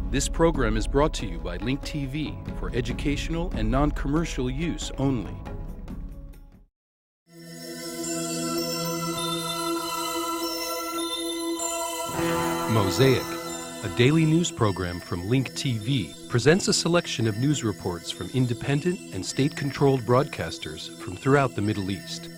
This program is brought to you by Link TV for educational and non-commercial use only. Mosaic, a daily news program from Link TV, presents a selection of news reports from independent and state-controlled broadcasters from throughout the Middle East.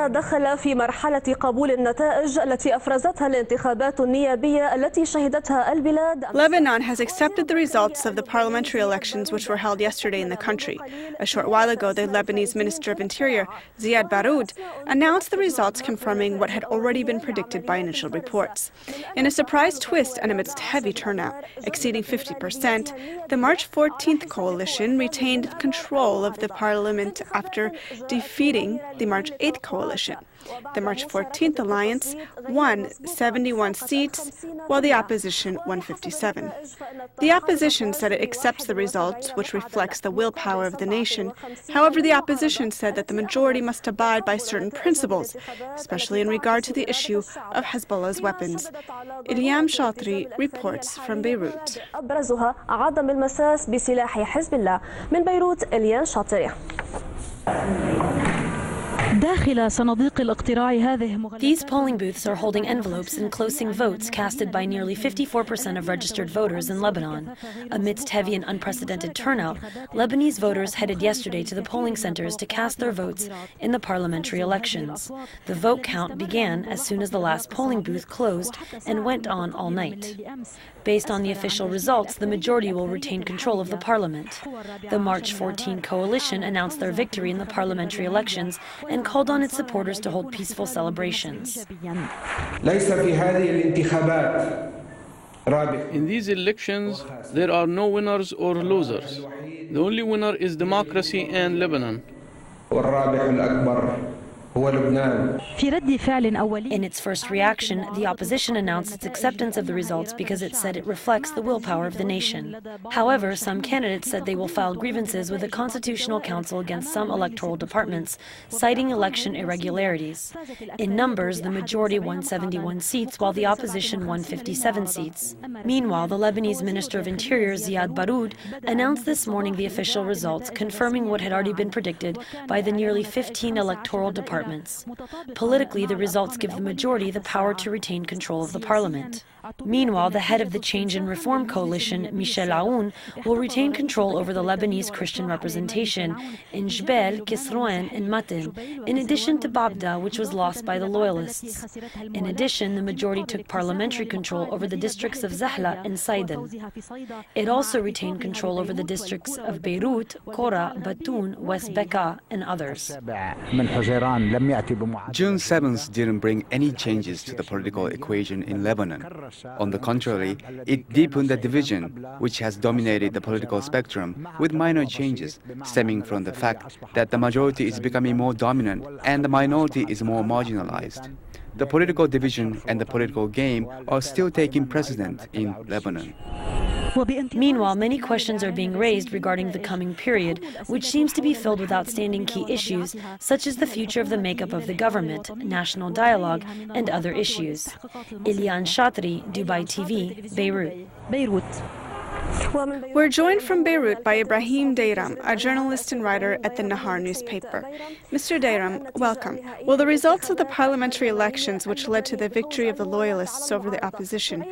دخل في مرحلة قبول النتائج التي أفرزتها الانتخابات النيابية التي شهدتها البلاد. Lebanon has accepted the results of the parliamentary elections which were held yesterday in the country. A short while ago, the Lebanese Minister of Interior, Ziad Baroud, announced the results confirming what had already been predicted by initial reports. In a surprise twist and amidst heavy turnout, exceeding 50%, the March 14th coalition retained control of the parliament after defeating the March 8th coalition. The March 14th alliance won 71 seats, while the opposition won 57. The opposition said it accepts the results, which reflects the willpower of the nation. However, the opposition said that the majority must abide by certain principles, especially in regard to the issue of Hezbollah's weapons. Ilyam Shatri reports from Beirut. أبرزها عدم المساس بسلاح حزب الله. من بيروت إليان شاطري. These polling booths are holding envelopes enclosing votes casted by nearly 54% of registered voters in Lebanon. Amidst heavy and unprecedented turnout, Lebanese voters headed yesterday to the polling centers to cast their votes in the parliamentary elections. The vote count began as soon as the last polling booth closed and went on all night. Based on the official results, the majority will retain control of the parliament. The March 14 coalition announced their victory in the parliamentary elections and called on its supporters to hold peaceful celebrations. In these elections, there are no winners or losers. The only winner is democracy and Lebanon. In its first reaction, the opposition announced its acceptance of the results because it said it reflects the willpower of the nation. However, some candidates said they will file grievances with the Constitutional Council against some electoral departments, citing election irregularities. In numbers, the majority won 71 seats, while the opposition won 57 seats. Meanwhile, the Lebanese Minister of Interior, Ziad Baroud, announced this morning the official results, confirming what had already been predicted by the nearly 15 electoral departments. Politically, the results give the majority the power to retain control of the parliament. Meanwhile, the head of the Change and Reform Coalition, Michel Aoun, will retain control over the Lebanese Christian representation in Jbel, Kisroen, and Matin, in addition to Babda, which was lost by the loyalists. In addition, the majority took parliamentary control over the districts of Zahla and Sidon. It also retained control over the districts of Beirut, Kora, Batoun, West Bekaa, and others. June 7th didn't bring any changes to the political equation in Lebanon. On the contrary, it deepened the division, which has dominated the political spectrum, with minor changes stemming from the fact that the majority is becoming more dominant and the minority is more marginalized. The political division and the political game are still taking precedent in Lebanon. Meanwhile, many questions are being raised regarding the coming period, which seems to be filled with outstanding key issues, such as the future of the makeup of the government, national dialogue, and other issues. Ilyan Shatri, Dubai TV, Beirut. We're joined from Beirut by Ibrahim Dayram, a journalist and writer at the Nahar newspaper. Mr. Dayram, welcome. Will the results of the parliamentary elections, which led to the victory of the loyalists over the opposition,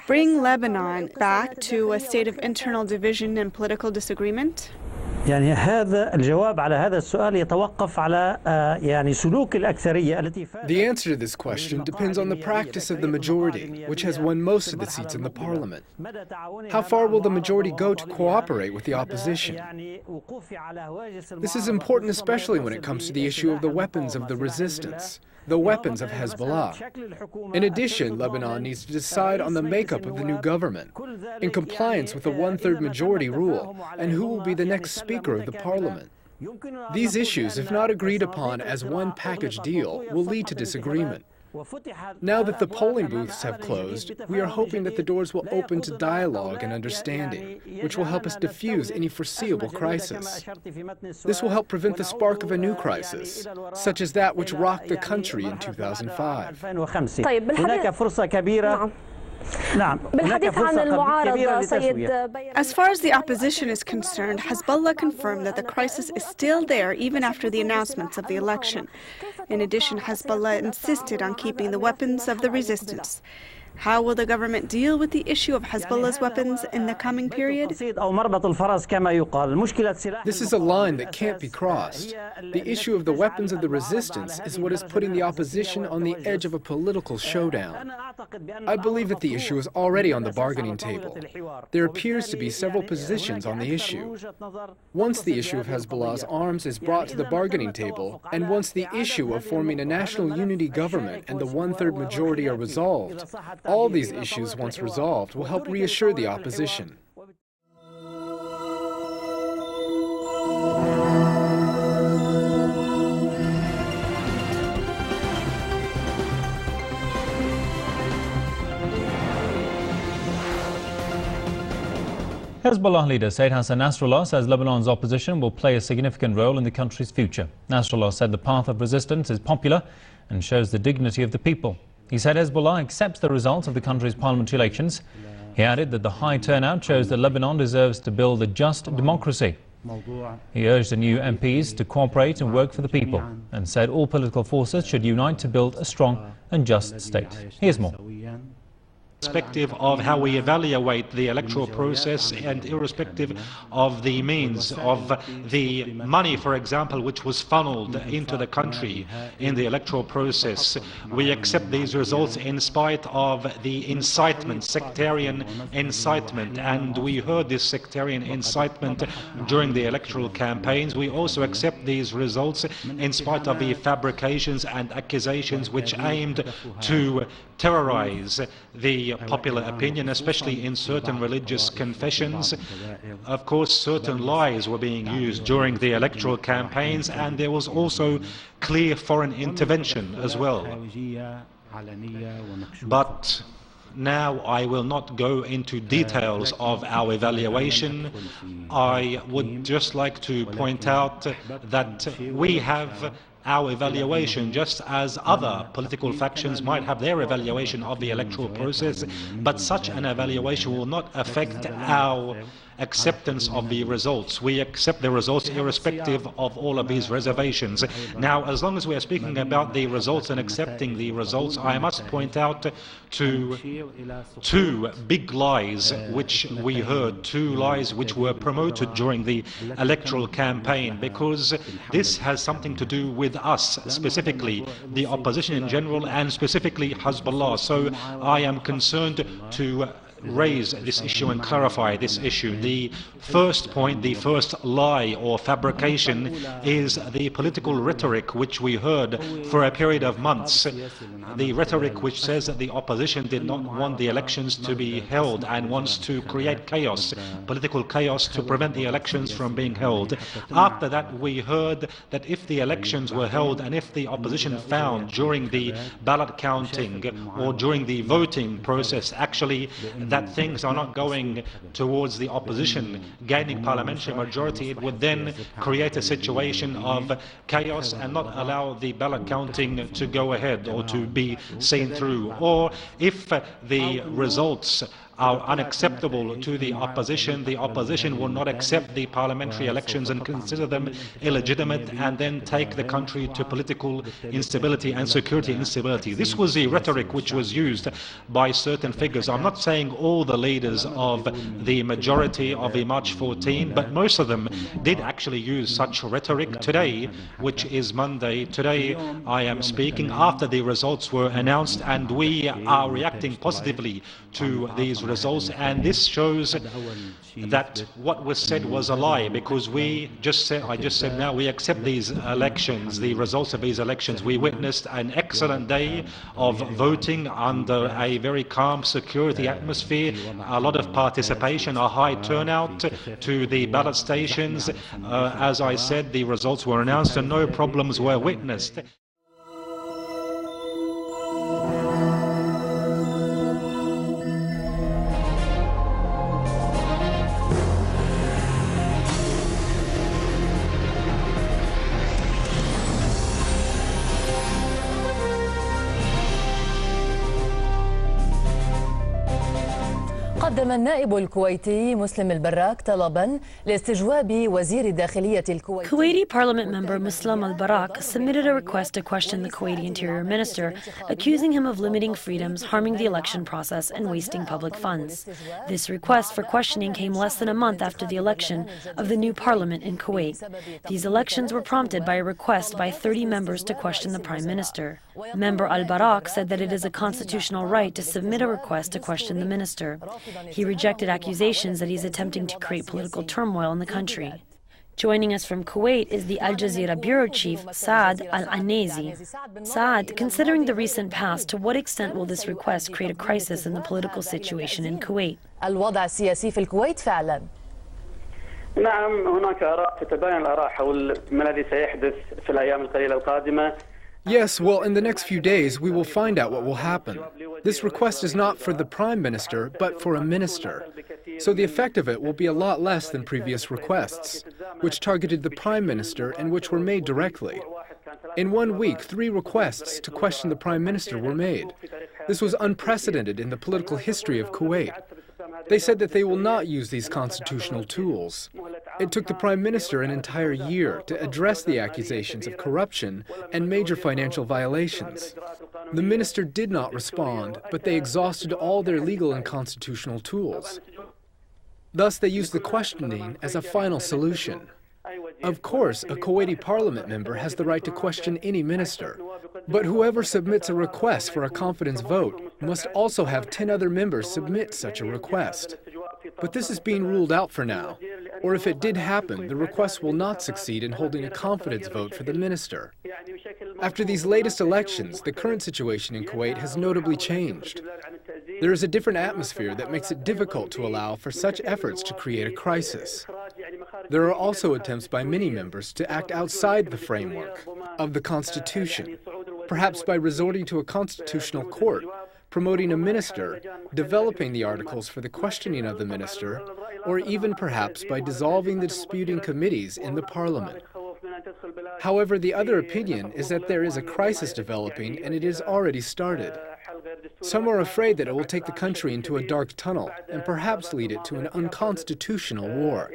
bring Lebanon back to a state of internal division and political disagreement? The answer to this question depends on the practice of the majority, which has won most of the seats in the parliament. How far will the majority go to cooperate with the opposition? This is important especially when it comes to the issue of the weapons of the resistance, the weapons of Hezbollah. In addition, Lebanon needs to decide on the makeup of the new government, in compliance with the one-third majority rule, and who will be the next speaker of the parliament. These issues, if not agreed upon as one package deal, will lead to disagreement. Now that the polling booths have closed, we are hoping that the doors will open to dialogue and understanding, which will help us diffuse any foreseeable crisis. This will help prevent the spark of a new crisis, such as that which rocked the country in 2005. As far as the opposition is concerned, Hezbollah confirmed that the crisis is still there even after the announcements of the election. In addition, Hezbollah insisted on keeping the weapons of the resistance. How will the government deal with the issue of Hezbollah's weapons in the coming period? This is a line that can't be crossed. The issue of the weapons of the resistance is what is putting the opposition on the edge of a political showdown. I believe that the issue is already on the bargaining table. There appears to be several positions on the issue. Once the issue of Hezbollah's arms is brought to the bargaining table, and once the issue of forming a national unity government and the one-third majority are resolved, all these issues, once resolved, will help reassure the opposition. Hezbollah leader Sayyid Hassan Nasrallah says Lebanon's opposition will play a significant role in the country's future. Nasrallah said the path of resistance is popular and shows the dignity of the people. He said Hezbollah accepts the results of the country's parliamentary elections. He added that the high turnout shows that Lebanon deserves to build a just democracy. He urged the new MPs to cooperate and work for the people and said all political forces should unite to build a strong and just state. Here's more. Irrespective of how we evaluate the electoral process and irrespective of the means of the money, for example, which was funneled into the country in the electoral process, we accept these results in spite of the incitement, sectarian incitement, and we heard this sectarian incitement during the electoral campaigns. We also accept these results in spite of the fabrications and accusations which aimed to terrorize the popular opinion, especially in certain religious confessions. Of course, certain lies were being used during the electoral campaigns, and there was also clear foreign intervention as well. But now I will not go into details of our evaluation. I would just like to point out that we have our evaluation, just as other political factions might have their evaluation of the electoral process, but such an evaluation will not affect our acceptance of the results. We accept the results irrespective of all of these reservations. Now, as long as we are speaking about the results and accepting the results, I must point out to two big lies which we heard, two lies which were promoted during the electoral campaign, because this has something to do with us, specifically the opposition in general and specifically Hezbollah. So I am concerned to raise this issue and clarify this issue. The first point, the first lie or fabrication is the political rhetoric which we heard for a period of months. The rhetoric which says that the opposition did not want the elections to be held and wants to create chaos, political chaos, to prevent the elections from being held. After that, we heard that if the elections were held and if the opposition found during the ballot counting or during the voting process actually that things are not going towards the opposition gaining parliamentary majority, it would then create a situation of chaos and not allow the ballot counting to go ahead or to be seen through. Or if the results are unacceptable to the opposition will not accept the parliamentary elections and consider them illegitimate and then take the country to political instability and security instability. This was the rhetoric which was used by certain figures. I'm not saying all the leaders of the majority of the March 14, but most of them did actually use such rhetoric. Today, which is Monday, today I am speaking after the results were announced, and we are reacting positively to these results, and this shows that what was said was a lie, because I just said now we accept these elections, the results of these elections. We witnessed an excellent day of voting under a very calm security atmosphere, a lot of participation, a high turnout to the ballot stations. As I said, the results were announced and no problems were witnessed. قدم النائب الكويتي مسلم البراك طلبا لاستجواب وزير الداخلية الكويتي. Kuwaiti Parliament member Muslim al-Barak submitted a request to question the Kuwaiti Interior Minister, accusing him of limiting freedoms, harming the election process, and wasting public funds. This request for questioning came less than a month after the election of the new parliament in Kuwait. These elections were prompted by a request by 30 members to question the Prime Minister. Member al-Barak said that it is a constitutional right to submit a request to question the minister. He rejected accusations that he's attempting to create political turmoil in the country. Joining us from Kuwait is the Al Jazeera bureau chief, Saad Al-Anezi. Saad, considering the recent past, to what extent will this request create a crisis in the political situation in Kuwait? الوضع السياسي في الكويت فعلا. نعم، هناك آراء تتباين الآراء حول ما الذي سيحدث في الأيام القليلة القادمة. Yes, well, in the next few days, we will find out what will happen. This request is not for the Prime Minister, but for a minister. So the effect of it will be a lot less than previous requests, which targeted the Prime Minister and which were made directly. In 1 week, 3 requests to question the Prime Minister were made. This was unprecedented in the political history of Kuwait. They said that they will not use these constitutional tools. It took the Prime Minister an entire year to address the accusations of corruption and major financial violations. The minister did not respond, but they exhausted all their legal and constitutional tools. Thus, they used the questioning as a final solution. Of course, a Kuwaiti parliament member has the right to question any minister, but whoever submits a request for a confidence vote must also have 10 other members submit such a request. But this is being ruled out for now, or if it did happen, the request will not succeed in holding a confidence vote for the minister. After these latest elections, the current situation in Kuwait has notably changed. There is a different atmosphere that makes it difficult to allow for such efforts to create a crisis. There are also attempts by many members to act outside the framework of the Constitution, perhaps by resorting to a constitutional court, promoting a minister, developing the articles for the questioning of the minister, or even perhaps by dissolving the disputing committees in the parliament. However, the other opinion is that there is a crisis developing and it is already started. Some are afraid that it will take the country into a dark tunnel and perhaps lead it to an unconstitutional war.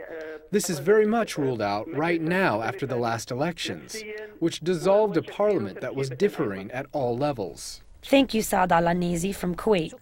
This is very much ruled out right now after the last elections, which dissolved a parliament that was differing at all levels. Thank you, Saad Al-Anezi from Kuwait.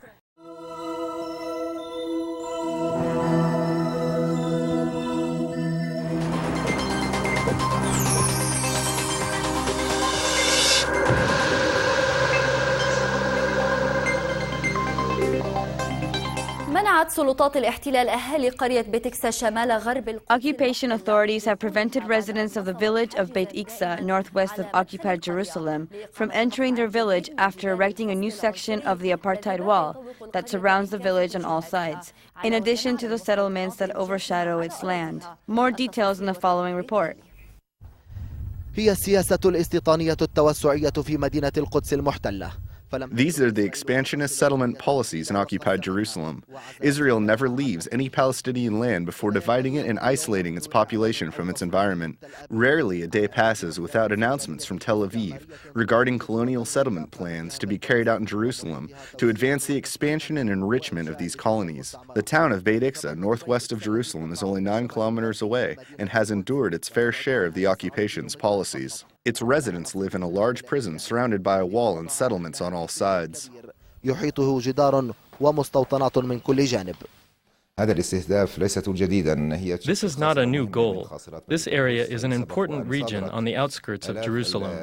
سلطات الاحتلال أهالي قرية بيت إكسا شمال غرب Occupation authorities have prevented residents of the village of Beit Iksa, northwest of occupied Jerusalem, from entering their village after erecting a new section of the apartheid wall that surrounds the village on all sides, in addition to the settlements that overshadow its land. More details in the following report. هي السياسة الاستيطانية التوسعية في مدينة القدس المحتلة. These are the expansionist settlement policies in occupied Jerusalem. Israel never leaves any Palestinian land before dividing it and isolating its population from its environment. Rarely a day passes without announcements from Tel Aviv regarding colonial settlement plans to be carried out in Jerusalem to advance the expansion and enrichment of these colonies. The town of Beit Iksa, northwest of Jerusalem, is only 9 kilometers away and has endured its fair share of the occupation's policies. Its residents live in a large prison surrounded by a wall and settlements on all sides. يحيطه جدار ومستوطنات من كل جانب. This is not a new goal. This area is an important region on the outskirts of Jerusalem.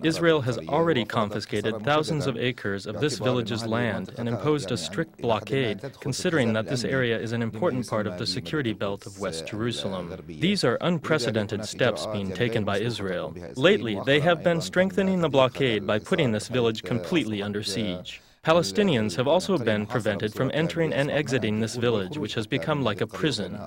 Israel has already confiscated thousands of acres of this village's land and imposed a strict blockade, considering that this area is an important part of the security belt of West Jerusalem. These are unprecedented steps being taken by Israel. Lately, they have been strengthening the blockade by putting this village completely under siege. Palestinians have also been prevented from entering and exiting this village, which has become like a prison.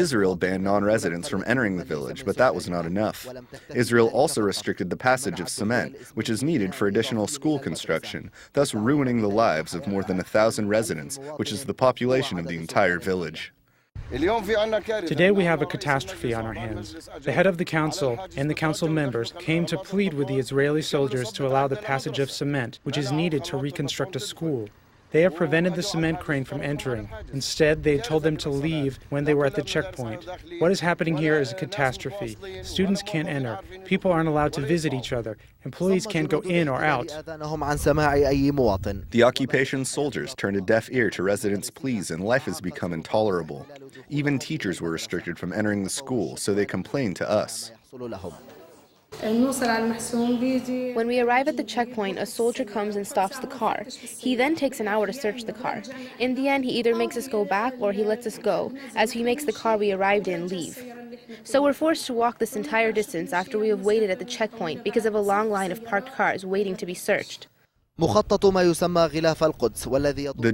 Israel banned non-residents from entering the village, but that was not enough. Israel also restricted the passage of cement, which is needed for additional school construction, thus ruining the lives of more than 1,000 residents, which is the population of the entire village. Today we have a catastrophe on our hands. The head of the council and the council members came to plead with the Israeli soldiers to allow the passage of cement, which is needed to reconstruct a school. They have prevented the cement crane from entering. Instead, they told them to leave when they were at the checkpoint. What is happening here is a catastrophe. Students can't enter. People aren't allowed to visit each other. Employees can't go in or out. The occupation soldiers turned a deaf ear to residents' pleas, and life has become intolerable. Even teachers were restricted from entering the school, so they complained to us. When we arrive at the checkpoint, a soldier comes and stops the car. He then takes an hour to search the car. In the end, he either makes us go back or he lets us go, as he makes the car we arrived in leave. So we're forced to walk this entire distance after we have waited at the checkpoint because of a long line of parked cars waiting to be searched. The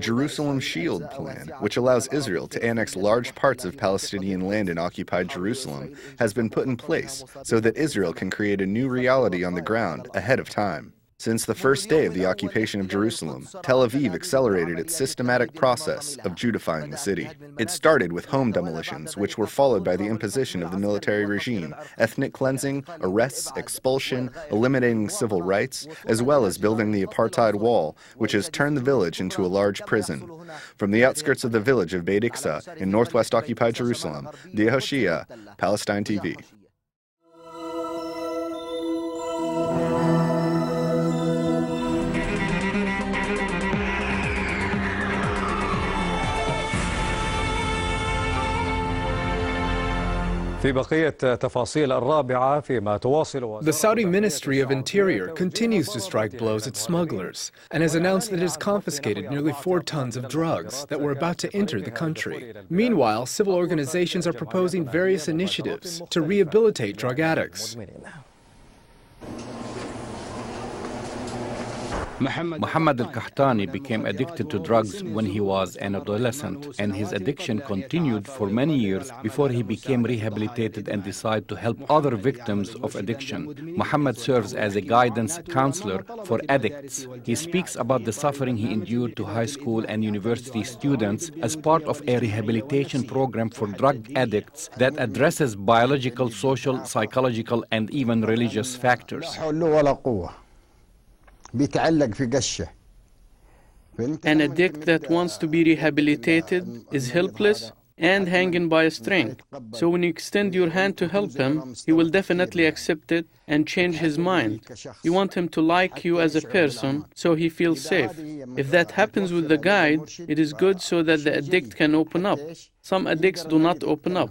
Jerusalem Shield Plan, which allows Israel to annex large parts of Palestinian land in occupied Jerusalem, has been put in place so that Israel can create a new reality on the ground ahead of time. Since the first day of the occupation of Jerusalem, Tel Aviv accelerated its systematic process of Judifying the city. It started with home demolitions, which were followed by the imposition of the military regime, ethnic cleansing, arrests, expulsion, eliminating civil rights, as well as building the apartheid wall, which has turned the village into a large prison. From the outskirts of the village of Beit Iksa in northwest occupied Jerusalem, Yehoshia, Palestine TV. The Saudi Ministry of Interior continues to strike blows at smugglers and has announced that it has confiscated nearly 4 tons of drugs that were about to enter the country. Meanwhile, civil organizations are proposing various initiatives to rehabilitate drug addicts. Muhammad al-Qahtani became addicted to drugs when he was an adolescent, and his addiction continued for many years before he became rehabilitated and decided to help other victims of addiction. Muhammad serves as a guidance counselor for addicts. He speaks about the suffering he endured to high school and university students as part of a rehabilitation program for drug addicts that addresses biological, social, psychological, and even religious factors. An addict that wants to be rehabilitated is helpless and hanging by a string. So when you extend your hand to help him, he will definitely accept it and change his mind. You want him to like you as a person so he feels safe. If that happens with the guide, it is good so that the addict can open up. Some addicts do not open up.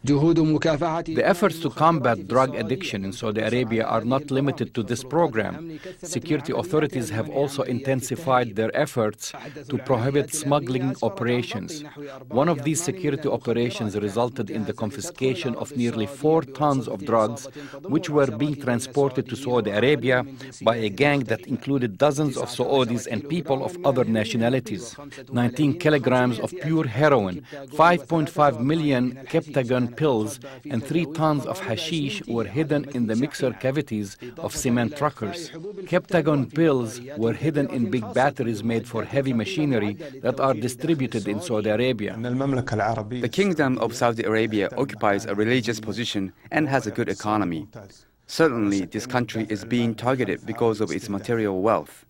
The efforts to combat drug addiction in Saudi Arabia are not limited to this program. Security authorities have also intensified their efforts to prohibit smuggling operations. One of these security operations resulted in the confiscation of nearly 4 tons of drugs, which were being transported to Saudi Arabia by a gang that included dozens of Saudis and people of other nationalities. 19 kilograms of pure heroin, 5.5 million Keptagon pills, and 3 tons of hashish were hidden in the mixer cavities of cement truckers. Keptagon pills were hidden in big batteries made for heavy machinery that are distributed in Saudi Arabia. The Kingdom of Saudi Arabia occupies a religious position and has a good economy. Certainly, this country is being targeted because of its material wealth.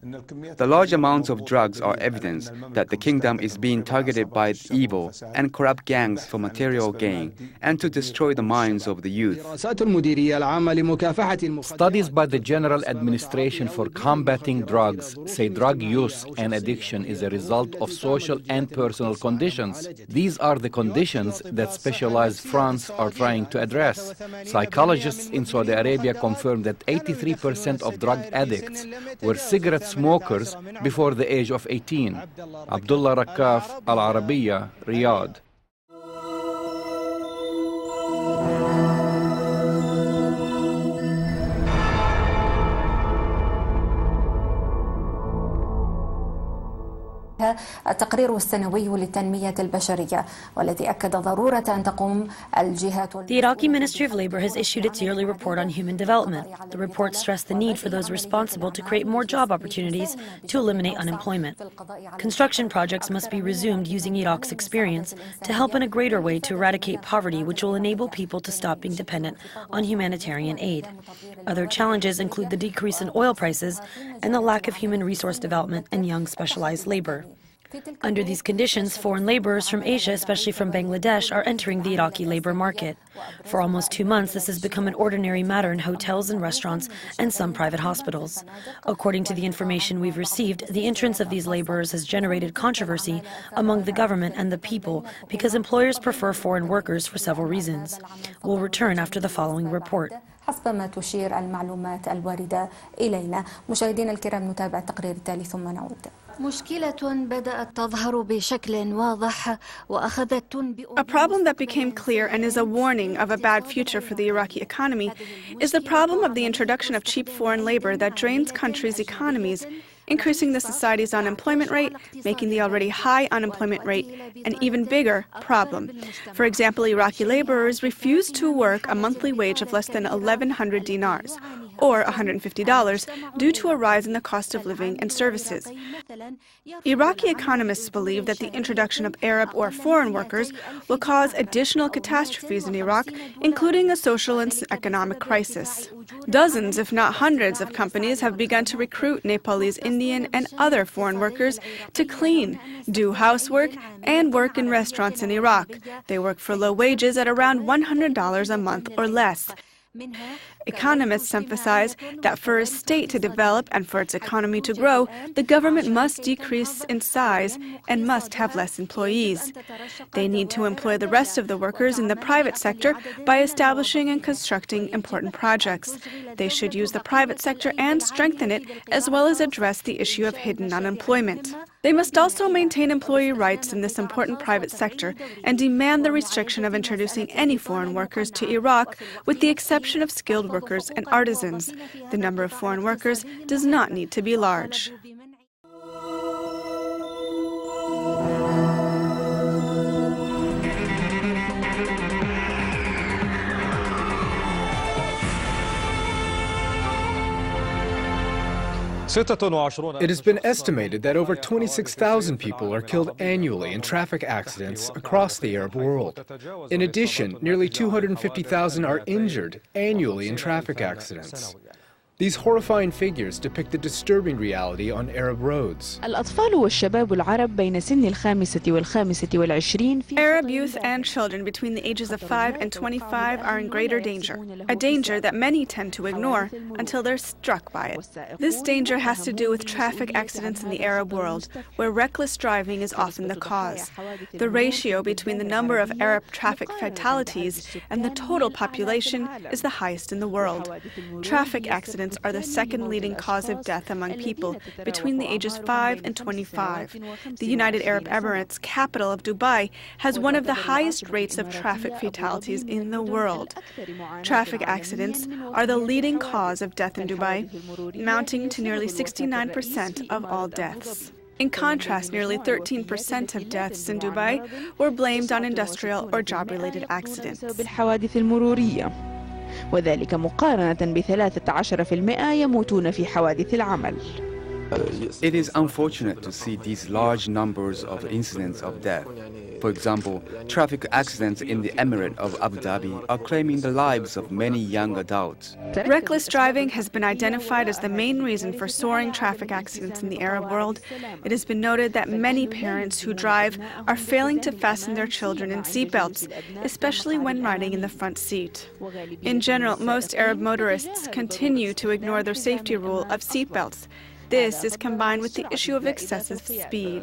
The large amounts of drugs are evidence that the kingdom is being targeted by evil and corrupt gangs for material gain and to destroy the minds of the youth. Studies by the General Administration for Combating Drugs say drug use and addiction is a result of social and personal conditions. These are the conditions that specialized fronts are trying to address. Psychologists in Saudi Arabia confirmed that 83% of drug addicts were cigarette smokers before the age of 18. Abdullah Rakaf, Al-Arabiya, Riyadh. التقرير السنوي للتنمية البشرية والذي أكد ضرورة أن تقوم الجهات. The Iraqi Ministry of Labor has issued its yearly report on human development. The report stressed the need for those responsible to create more job opportunities to eliminate unemployment. Construction projects must be resumed using Iraq's experience to help in a greater way to eradicate poverty, which will enable people to stop being dependent on humanitarian aid. Other challenges include the decrease in oil prices and the lack of human resource development and young specialized labor. Under these conditions, foreign laborers from Asia, especially from Bangladesh, are entering the Iraqi labor market. For almost 2 months, this has become an ordinary matter in hotels and restaurants and some private hospitals. According to the information we've received, the entrance of these laborers has generated controversy among the government and the people because employers prefer foreign workers for several reasons. We'll return after the following report. حسب ما تشير المعلومات الواردة إلينا. مشاهدينا الكرام، نتابع التقرير التالي ثم نعود. مشكلة بدأت تظهر بشكل واضح وأخذت تنبئ. A problem that became clear and is a warning of a bad future for the Iraqi economy is the problem of the introduction of cheap foreign labor that drains countries' economies, increasing the society's unemployment rate, making the already high unemployment rate an even bigger problem. For example, Iraqi laborers refuse to work a monthly wage of less than 1,100 dinars, or $150, due to a rise in the cost of living and services. Iraqi economists believe that the introduction of Arab or foreign workers will cause additional catastrophes in Iraq, including a social and economic crisis. Dozens, if not hundreds, of companies have begun to recruit Nepalese, Indian, and other foreign workers to clean, do housework, and work in restaurants in Iraq. They work for low wages at around $100 a month or less. Economists emphasize that for a state to develop and for its economy to grow, the government must decrease in size and must have less employees. They need to employ the rest of the workers in the private sector by establishing and constructing important projects. They should use the private sector and strengthen it, as well as address the issue of hidden unemployment. They must also maintain employee rights in this important private sector and demand the restriction of introducing any foreign workers to Iraq, with the exception of skilled workers and artisans. The number of foreign workers does not need to be large. It has been estimated that over 26,000 people are killed annually in traffic accidents across the Arab world. In addition, nearly 250,000 are injured annually in traffic accidents. These horrifying figures depict the disturbing reality on Arab roads. الأطفال والشباب العرب بين سن 25 و25 Arab youth and children between the ages of 5 and 25 are in greater danger, a danger that many tend to ignore until they're struck by it. This danger has to do with traffic accidents in the Arab world, where reckless driving is often the cause. The ratio between the number of Arab traffic fatalities and the total population is the highest in the world. Traffic accidents are the second leading cause of death among people between the ages 5 and 25. The United Arab Emirates, capital of Dubai, has one of the highest rates of traffic fatalities in the world. Traffic accidents are the leading cause of death in Dubai, amounting to nearly 69% of all deaths. In contrast, nearly 13% of deaths in Dubai were blamed on industrial or job-related accidents. وذلك مقارنة ب13% يموتون في حوادث العمل. It is unfortunate to see these large numbers of incidents of death. For example, traffic accidents in the Emirate of Abu Dhabi are claiming the lives of many young adults. Reckless driving has been identified as the main reason for soaring traffic accidents in the Arab world. It has been noted that many parents who drive are failing to fasten their children in seatbelts, especially when riding in the front seat. In general, most Arab motorists continue to ignore their safety rule of seatbelts. This is combined with the issue of excessive speed.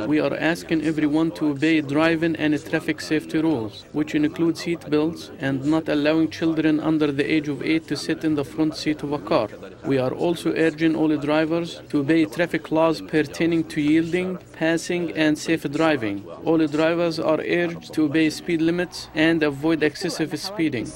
We are asking everyone to obey driving and traffic safety rules, which include seat belts and not allowing children under the age of 8 to sit in the front seat of a car. We are also urging all drivers to obey traffic laws pertaining to yielding, passing, and safe driving. All drivers are urged to obey speed limits and avoid excessive speeding.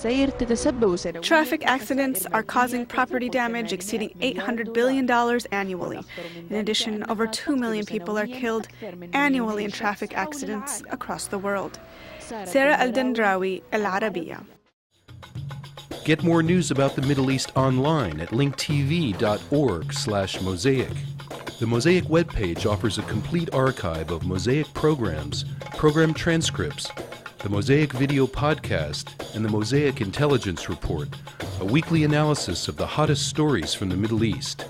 Traffic accidents are causing property damage exceeding $800 billion annually. annually. In addition, over 2 million people are killed annually in traffic accidents across the world. Sarah Al-Dendrawi, Al-Arabiya. Get more news about the Middle East online at linktv.org/Mosaic. The Mosaic webpage offers a complete archive of Mosaic programs, program transcripts, the Mosaic video podcast, and the Mosaic Intelligence Report, a weekly analysis of the hottest stories from the Middle East.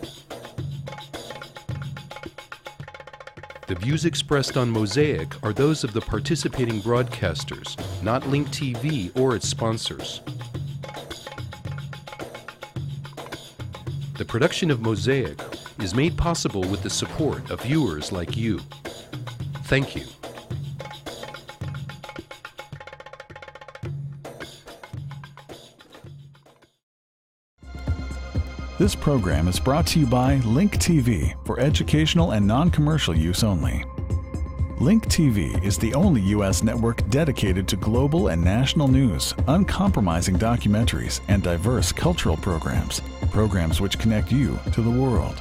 The views expressed on Mosaic are those of the participating broadcasters, not Link TV or its sponsors. The production of Mosaic is made possible with the support of viewers like you. Thank you. This program is brought to you by Link TV for educational and non-commercial use only. Link TV is the only U.S. network dedicated to global and national news, uncompromising documentaries, and diverse cultural programs, programs which connect you to the world.